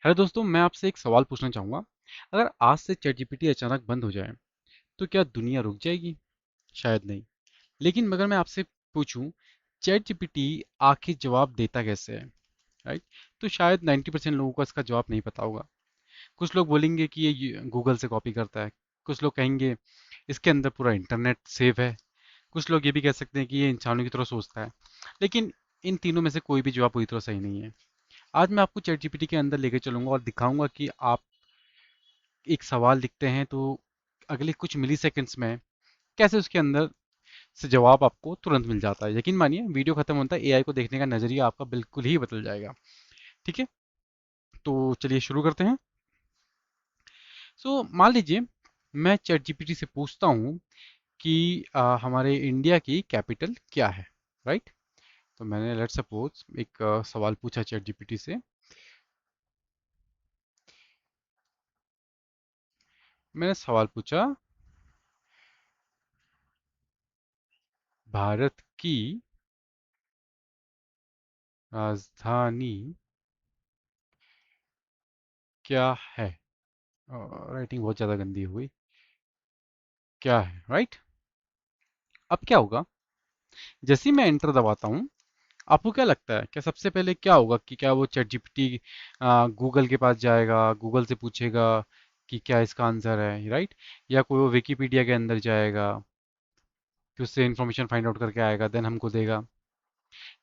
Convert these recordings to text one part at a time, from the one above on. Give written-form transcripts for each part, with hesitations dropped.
Hello दोस्तों, मैं आपसे एक सवाल पूछना चाहूँगा। अगर आज से चैट जीपीटी अचानक बंद हो जाए तो क्या दुनिया रुक जाएगी? शायद नहीं। लेकिन मगर मैं आपसे पूछूं, चैट जीपीटी आखिर जवाब देता कैसे है? राइट। तो शायद 90% लोगों को इसका जवाब नहीं पता होगा। कुछ लोग बोलेंगे कि ये गूगल से कॉपी करता है। कुछ लोग कहेंगे इसके अंदर पूरा इंटरनेट सेव है। कुछ लोग ये भी कह सकते हैं कि ये इंसानों की तरह सोचता है। लेकिन इन तीनों में से कोई भी जवाब पूरी तरह सही नहीं है। आज मैं आपको चैट जीपीटी के अंदर लेके चलूंगा और दिखाऊंगा कि आप एक सवाल लिखते हैं तो अगले कुछ मिली सेकेंड्स में कैसे उसके अंदर से जवाब आपको तुरंत मिल जाता है। यकीन मानिए, वीडियो खत्म होता है एआई को देखने का नजरिया आपका बिल्कुल ही बदल जाएगा। ठीक है, तो चलिए शुरू करते हैं। मान लीजिए मैं चैट जीपीटी से पूछता हूँ कि हमारे इंडिया की कैपिटल क्या है। राइट। तो मैंने लेट सपोज एक सवाल पूछा चैट जीपीटी से। मैंने सवाल पूछा, भारत की राजधानी क्या है? राइटिंग बहुत ज़्यादा गंदी हुई। क्या है? राइट। अब क्या होगा? जैसे ही मैं एंटर दबाता हूँ, आपको क्या लगता है, क्या सबसे पहले क्या होगा? कि क्या वो चैट जीपीटी गूगल के पास जाएगा, गूगल से पूछेगा कि क्या इसका आंसर है? राइट। या कोई वो विकीपीडिया के अंदर जाएगा कि उससे इंफॉर्मेशन फाइंड आउट करके आएगा, देन हमको देगा?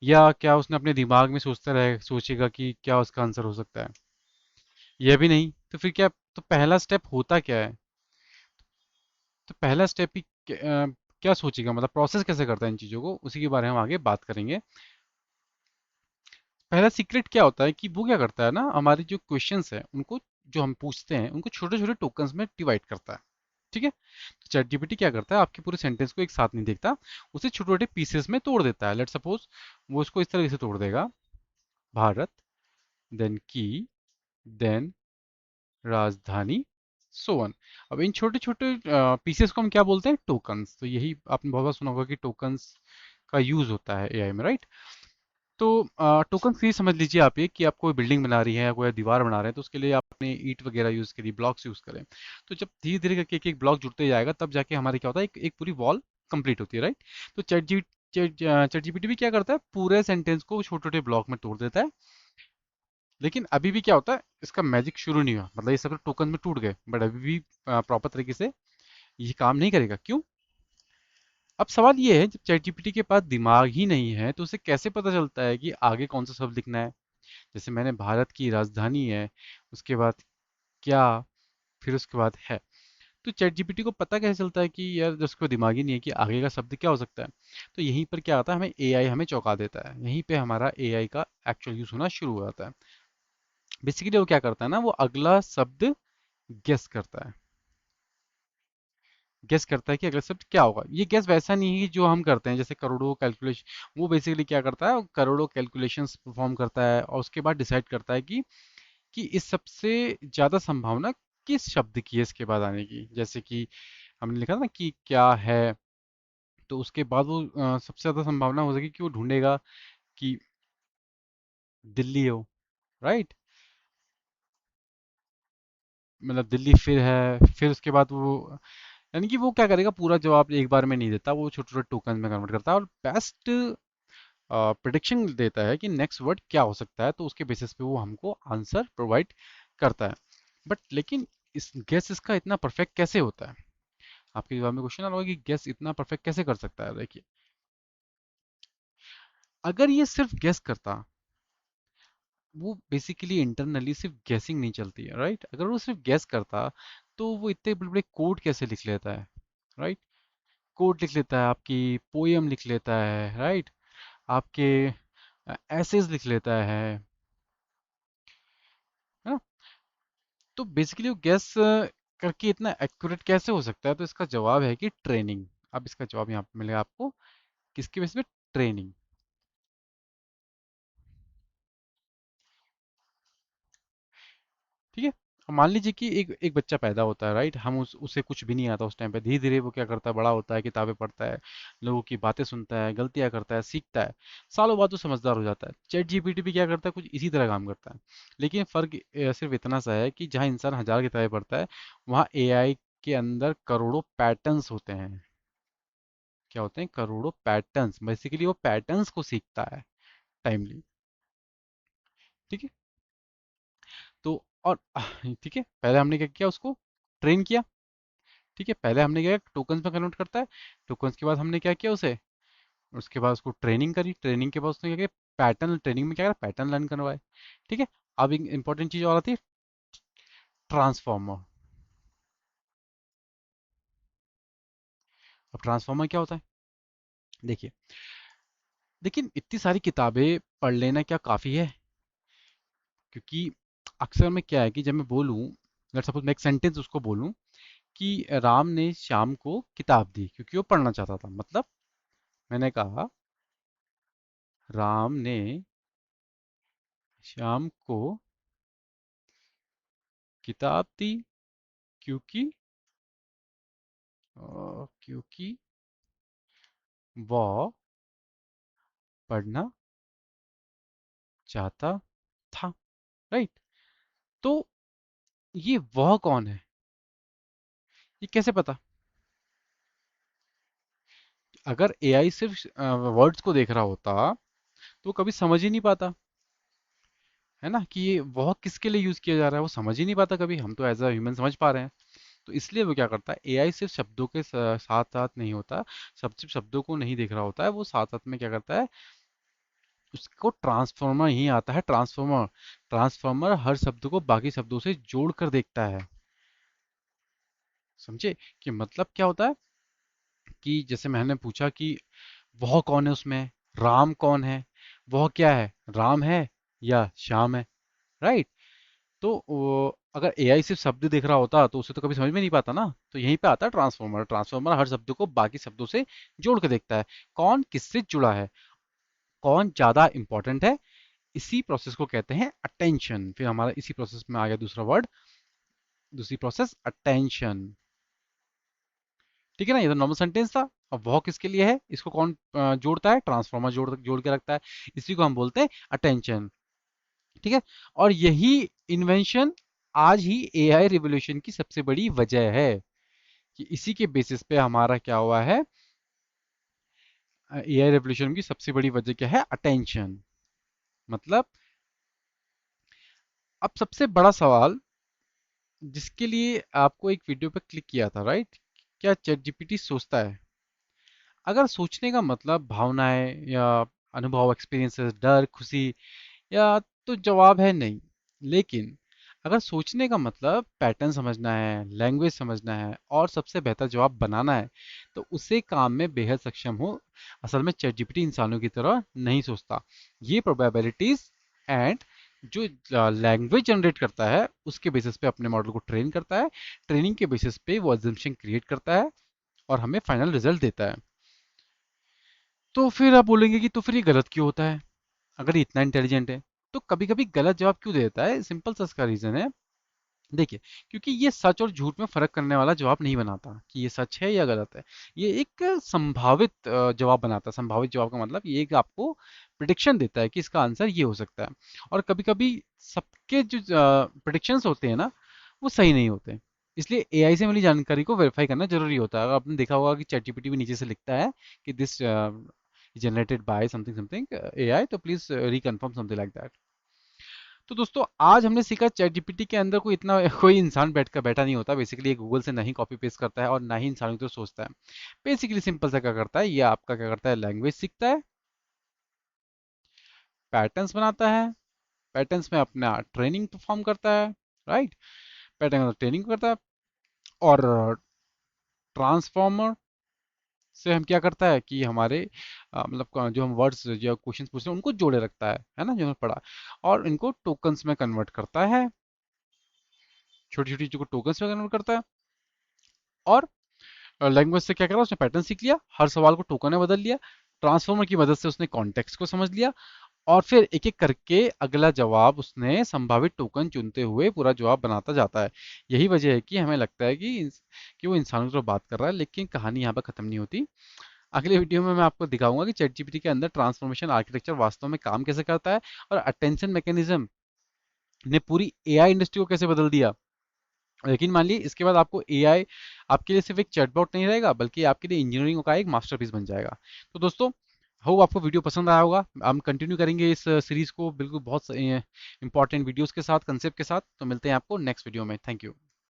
या क्या उसने अपने दिमाग में सोचेगा कि क्या उसका आंसर हो सकता है? यह भी नहीं। तो फिर क्या? तो पहला स्टेप होता क्या है? तो पहला स्टेप ही क्या सोचेगा, मतलब प्रोसेस कैसे करता है इन चीज़ों को, उसी के बारे में हम आगे बात करेंगे। पहला सीक्रेट क्या होता है कि वो क्या करता है ना, हमारे जो क्वेश्चंस हैं उनको, जो हम पूछते हैं उनको छोटे छोटे टोकन्स में डिवाइड करता है। ठीक है। तो चैट जीपीटी क्या करता है, आपके पूरे सेंटेंस को एक साथ नहीं देखता, उसे छोटे छोटे पीसेस में तोड़ देता है। लेट सपोज वो उसको इस तरह से तोड़ देगा: भारत, देन की, देन राजधानी, सोवन। अब इन छोटे छोटे पीसेस को हम क्या बोलते हैं? टोकन्स। तो यही आपने बहुत बार सुना होगा कि टोकन्स का यूज होता है एआई में, राइट। तो टोकन फ्री समझ लीजिए आप ये, कि आप कोई बिल्डिंग बना रही हैं या कोई दीवार बना रहे हैं, तो उसके लिए आपने ईंट वगैरह यूज़ करी, ब्लॉक्स यूज़ करें। तो जब धीरे धीरे करके एक एक ब्लॉक जुड़ते जाएगा, तब जाके हमारे क्या होता है, एक पूरी वॉल कंप्लीट होती है, राइट। तो चैट जीपीटी भी क्या करता है, पूरे सेंटेंस को छोटे छोटे ब्लॉक में तोड़ देता है। लेकिन अभी भी क्या होता है, इसका मैजिक शुरू नहीं हुआ, मतलब ये सब टोकन में टूट गए, बट अभी भी प्रॉपर तरीके से ये काम नहीं करेगा। क्यों? अब सवाल ये है, जब चैट जीपीटी के पास दिमाग ही नहीं है तो उसे कैसे पता चलता है कि आगे कौन सा शब्द लिखना है? जैसे मैंने भारत की राजधानी है, उसके बाद क्या, फिर उसके बाद है। तो चैट जीपीटी को पता कैसे चलता है कि यार, जब उसको दिमाग ही नहीं है, कि आगे का शब्द क्या हो सकता है? तो यहीं पर क्या आता है, हमें एआई हमें चौंका देता है। यहीं पे हमारा एआई का एक्चुअल यूज होना शुरू हो जाता है। बेसिकली वो क्या करता है ना, वो अगला शब्द गेस करता है। गेस करता है कि अगला शब्द क्या होगा। ये गेस वैसा नहीं है कि जो हम करते हैं, जैसे करोड़ों कैलकुलेशन। वो बेसिकली क्या करता है, वो करोड़ों कैलकुलेशंस परफॉर्म करता है और उसके बाद डिसाइड करता है कि इस सबसे ज्यादा संभावना किस शब्द की है इसके बाद आने की। जैसे कि हमने लिखा था ना कि क्या है, तो उसके बाद वो सबसे ज्यादा संभावना हो सके कि वो ढूंढेगा कि दिल्ली हो। राइट। मतलब दिल्ली फिर है, फिर उसके बाद वो, यानी कि वो क्या करेगा, पूरा जवाब एक बार में नहीं देता, वो छोटे छोटे टोकन में कन्वर्ट करता है और बेस्ट प्रिडिक्शन देता है कि नेक्स्ट वर्ड क्या हो सकता है। तो उसके बेसिस पे वो हमको आंसर प्रोवाइड करता है। बट लेकिन इस गेस इसका इतना परफेक्ट कैसे होता है? आपके दिमाग में क्वेश्चन आ रहा होगा कि गेस इतना परफेक्ट कैसे कर सकता है। देखिए, अगर ये सिर्फ गेस करता, वो बेसिकली इंटरनली सिर्फ गेसिंग नहीं चलती है, राइट। अगर वो सिर्फ गेस करता तो वो इतने बड़े बड़े कोड कैसे लिख लेता है? राइट। कोड लिख लेता है, आपकी पोयम लिख लेता है, राइट। आपके एसेज लिख लेता है ना। तो बेसिकली वो गैस करके इतना एक्यूरेट कैसे हो सकता है? तो इसका जवाब है कि ट्रेनिंग। अब इसका जवाब यहाँ पे मिलेगा आपको, किसके बेस पे? ट्रेनिंग। ठीक है। मान लीजिए कि एक एक बच्चा पैदा होता है, राइट। हम उसे कुछ भी नहीं आता उस टाइम पे, धीरे धीरे वो क्या करता है, बड़ा होता है, किताबें पढ़ता है, लोगों की बातें सुनता है, गलतियां करता है, सीखता है। सालों बाद वो समझदार हो जाता है। चैट जीपीटी भी क्या करता है, कुछ इसी तरह काम करता है। लेकिन फर्क सिर्फ इतना सा है कि जहाँ इंसान हजार किताबें पढ़ता है, वहाँ एआई के अंदर करोड़ों पैटर्न्स होते हैं। क्या होते हैं, करोड़ों पैटर्न्स। बेसिकली वो पैटर्न्स को सीखता है टाइमली। ठीक है। तो और ठीक है, पहले हमने क्या किया, उसको ट्रेन किया। ठीक है, पहले हमने क्या किया, टोकन्स में कन्वर्ट करता है। टोकन्स के बाद हमने क्या किया उसे, उसके बाद उसको ट्रेनिंग करी। ट्रेनिंग के बाद उसने क्या किया, पैटर्न ट्रेनिंग में क्या करा, पैटर्न लर्न करवाए। ठीक है। अब एक इंपॉर्टेंट चीज और आती है, ट्रांसफॉर्मर। अब ट्रांसफॉर्मर क्या होता है, देखिए। लेकिन इतनी सारी किताबें पढ़ लेना क्या काफ़ी है? क्योंकि अक्सर में क्या है कि जब मैं बोलूँ, अगर सपोज मैं एक सेंटेंस उसको बोलूँ कि राम ने श्याम को किताब दी क्योंकि वो पढ़ना चाहता था, मतलब मैंने कहा राम ने श्याम को किताब दी क्योंकि क्योंकि वह पढ़ना चाहता था, राइट। तो ये वह कौन है, ये कैसे पता? अगर एआई सिर्फ वर्ड्स को देख रहा होता तो वो कभी समझ ही नहीं पाता, है ना, कि ये वह किसके लिए यूज किया जा रहा है, वो समझ ही नहीं पाता कभी। हम तो एज अ ह्यूमन समझ पा रहे हैं। तो इसलिए वो क्या करता है, एआई सिर्फ शब्दों के साथ साथ नहीं होता, सब सिर्फ शब्दों को नहीं देख रहा होता है, वो साथ साथ में क्या करता है, उसको ट्रांसफॉर्मर ही आता है, ट्रांसफॉर्मर। ट्रांसफॉर्मर हर शब्द को बाकी शब्दों से जोड़ कर देखता है। समझे कि मतलब क्या होता है, कि जैसे मैंने पूछा कि वह कौन है उसमें, राम कौन है, वह क्या है, राम है या श्याम है, राइट। तो अगर एआई सिर्फ शब्द देख रहा होता तो उसे तो कभी समझ में नहीं पाता ना। तो यहीं पे आता है ट्रांसफॉर्मर। ट्रांसफॉर्मर हर शब्द को बाकी शब्दों से जोड़ के देखता है, कौन किससे जुड़ा है, कौन ज्यादा इंपॉर्टेंट है। इसी प्रोसेस को कहते हैं अटेंशन। फिर हमारा इसी प्रोसेस में आ गया दूसरा वर्ड, दूसरी प्रोसेस अटेंशन। ठीक है ना, ये तो नॉर्मल सेंटेंस था। अब वह किसके लिए है, इसको कौन जोड़ता है, ट्रांसफॉर्मर जोड़ जोड़ के रखता है। इसी को हम बोलते हैं अटेंशन। ठीक है। और यही इन्वेंशन आज ही एआई रिवॉल्यूशन की सबसे बड़ी वजह है, कि इसी के बेसिस पे हमारा क्या हुआ है, एआई रिवॉल्यूशन की सबसे बड़ी वजह क्या है, अटेंशन। मतलब अब सबसे बड़ा सवाल जिसके लिए आपको एक वीडियो पे क्लिक किया था, राइट, क्या चैट जीपीटी सोचता है? अगर सोचने का मतलब भावनाएं या अनुभव, एक्सपीरियंसेस, डर, खुशी, या तो जवाब है नहीं। लेकिन अगर सोचने का मतलब पैटर्न समझना है, लैंग्वेज समझना है और सबसे बेहतर जवाब बनाना है, तो उसे काम में बेहद सक्षम हो। असल में चैट जीपीटी इंसानों की तरह नहीं सोचता। ये प्रोबेबिलिटीज एंड जो लैंग्वेज जनरेट करता है उसके बेसिस पे अपने मॉडल को ट्रेन करता है। ट्रेनिंग के बेसिस पे वो अजम्पशन क्रिएट करता है और हमें फाइनल रिजल्ट देता है। तो फिर आप बोलेंगे कि तो फिर ये गलत क्यों होता है, अगर ये इतना इंटेलिजेंट है तो कभी कभी गलत जवाब क्यों दे देता है? सिंपल सा इसका रीजन है, देखिए। क्योंकि ये सच और झूठ में फर्क करने वाला जवाब नहीं बनाता कि ये सच है या गलत है। ये एक संभावित जवाब बनाता है। संभावित जवाब का मतलब ये कि आपको प्रिडिक्शन देता है कि इसका आंसर ये हो सकता है। और कभी कभी सबके जो प्रिडिक्शंस होते हैं ना, वो सही नहीं होते। इसलिए एआई से मिली जानकारी को वेरीफाई करना जरूरी होता है। अगर आपने देखा होगा कि चैटजीपीटी भी नीचे से लिखता है कि this generated by something something AI, तो please reconfirm something like that. तो दोस्तों आज हमने सीखा चैट जीपीटी के अंदर कोई इतना कोई इंसान बैठा नहीं होता। बेसिकली ये गूगल से नहीं कॉपी पेस्ट करता है और ना ही इंसानों की तरह सोचता है। बेसिकली सिंपल सा क्या करता है, ये आपका क्या करता है, लैंग्वेज सीखता है, पैटर्न्स बनाता है, पैटर्न्स में अपना ट्रेनिंग परफॉर्म करता है, राइट। पैटर्न ट्रेनिंग करता है। और ट्रांसफॉर्मर से हम क्या करता है कि हमारे मतलब जो हम वर्ड्स जो क्वेश्चंस पूछते हैं उनको जोड़े रखता है ना, जो हमने पढ़ा। और इनको टोकन्स में कन्वर्ट करता है, छोटी छोटी चीजों को टोकन्स में कन्वर्ट करता है। और लैंग्वेज से क्या करा, उसने पैटर्न सीख लिया, हर सवाल को टोकन में बदल लिया। ट्रांसफॉर्मर की मदद से उसने कॉन्टेक्स्ट को समझ लिया। और फिर एक एक करके अगला जवाब उसने संभावित टोकन चुनते हुए पूरा जवाब बनाता जाता है। यही वजह है कि हमें लगता है कि वो इंसानों की तरह बात कर रहा है, लेकिन कहानी यहाँ पर खत्म नहीं होती। अगले वीडियो में मैं आपको दिखाऊंगा कि चैट जीपीटी के अंदर ट्रांसफॉर्मेशन आर्किटेक्चर वास्तव में काम कैसे करता है, और अटेंशन मैकेनिज्म ने पूरी एआई इंडस्ट्री को कैसे बदल दिया। लेकिन मान लीजिए इसके बाद आपको एआई आपके लिए सिर्फ एक चैटबॉट नहीं रहेगा, बल्कि आपके लिए इंजीनियरिंग का एक मास्टरपीस बन जाएगा। तो दोस्तों, होप आपको वीडियो पसंद आया होगा। हम कंटिन्यू करेंगे इस सीरीज को बिल्कुल बहुत इंपॉर्टेंट वीडियोस के साथ, कंसेप्ट के साथ। तो मिलते हैं आपको नेक्स्ट वीडियो में। Thank you.